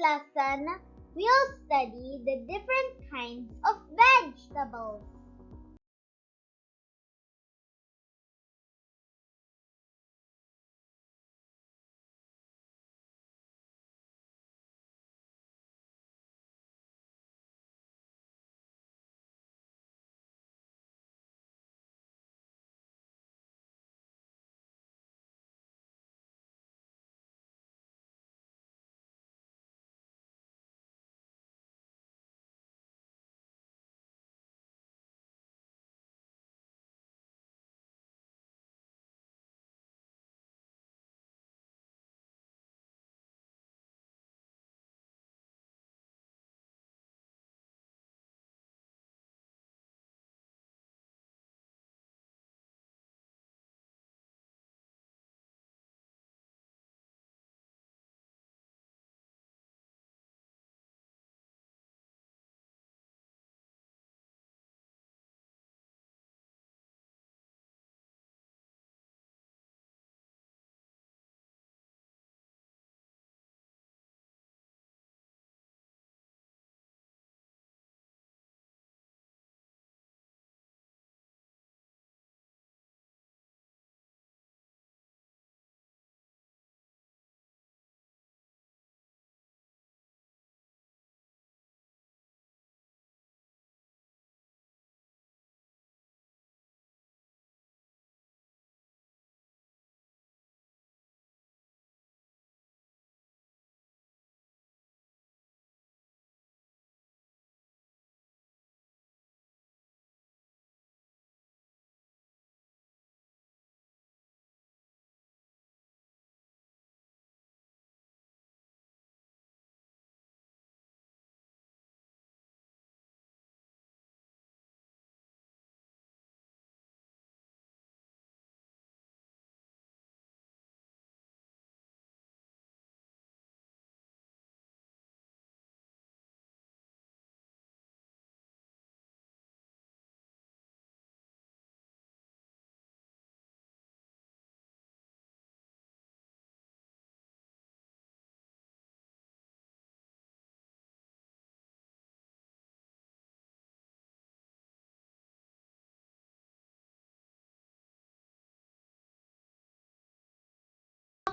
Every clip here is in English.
lesson, we'll study the different kinds of vegetables.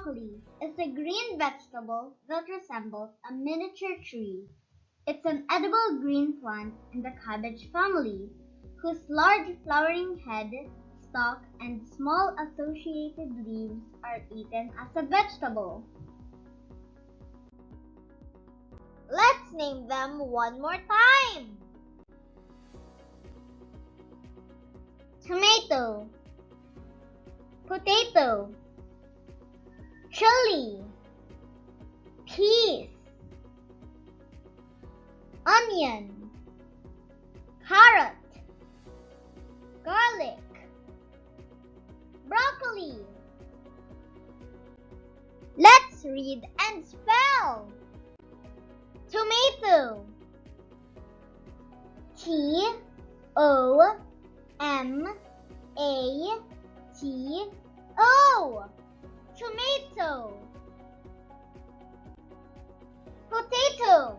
Broccoli is a green vegetable that resembles a miniature tree. It's an edible green plant in the cabbage family, whose large flowering head, stalk, and small associated leaves are eaten as a vegetable. Let's name them one more time. Tomato, potato, chili, peas, onion, carrot, garlic, broccoli. Let's read and spell. Tomato. Tomato. Tomato. Potato.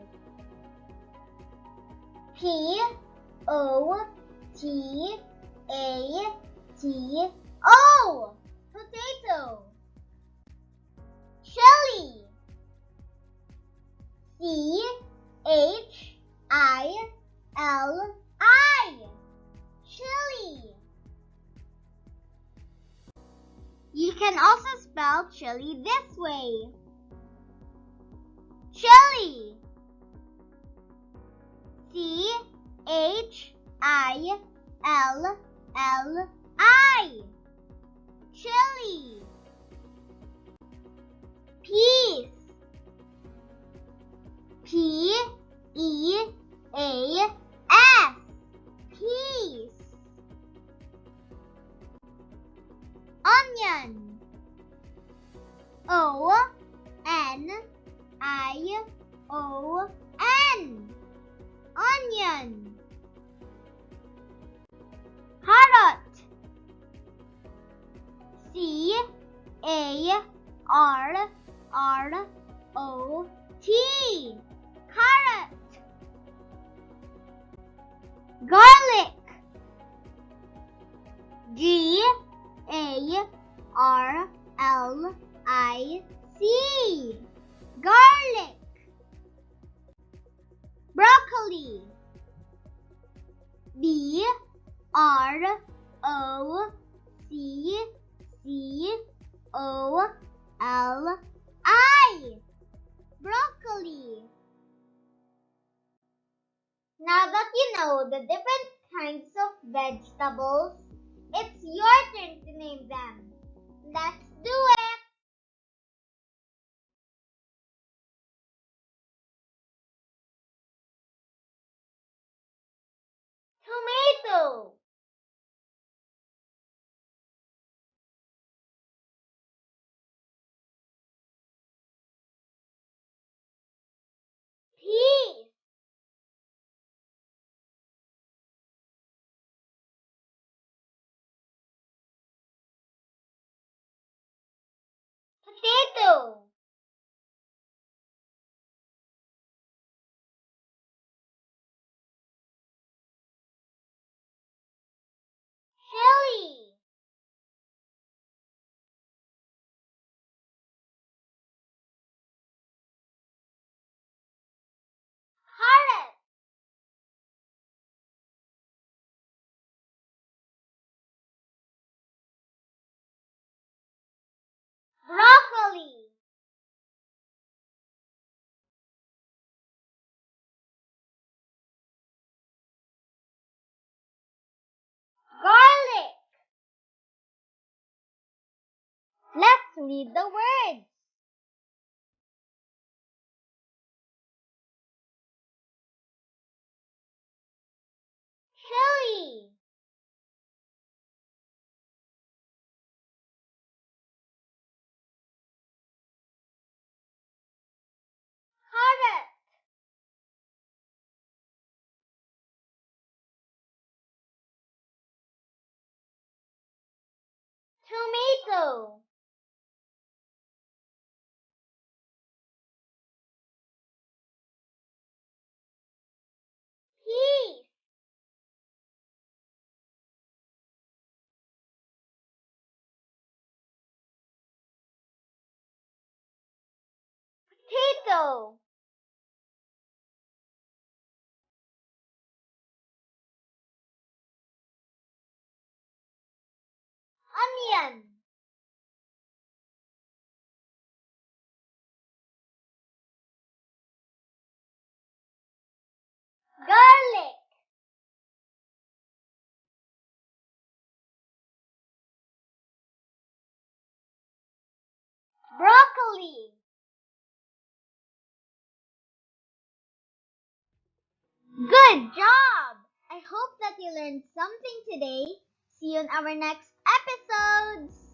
Potato. Potato. Chili. Chili. Chili. You can also spell chili this way. Chili. Chilli. Chili. Peas. Peas. Peas. Onion. Onion. Onion. Carrot. G-A-R-R-O-T. Carrot. Garlic. G-A-R-L-I-C. Garlic. Broccoli. B-R-O-C-C-O-L-I. Broccoli. Now that you know the different kinds of vegetables, it's your turn to name them. Let's do it! Tomato. Peas. Potato. Chili. Carrot. Broccoli. Garlic. Let's read the words. Chili. Carrot. Tomato. Peas. Potato. Onion. Garlic. Broccoli. Good job! I hope that you learned something today. See you in our next episodes.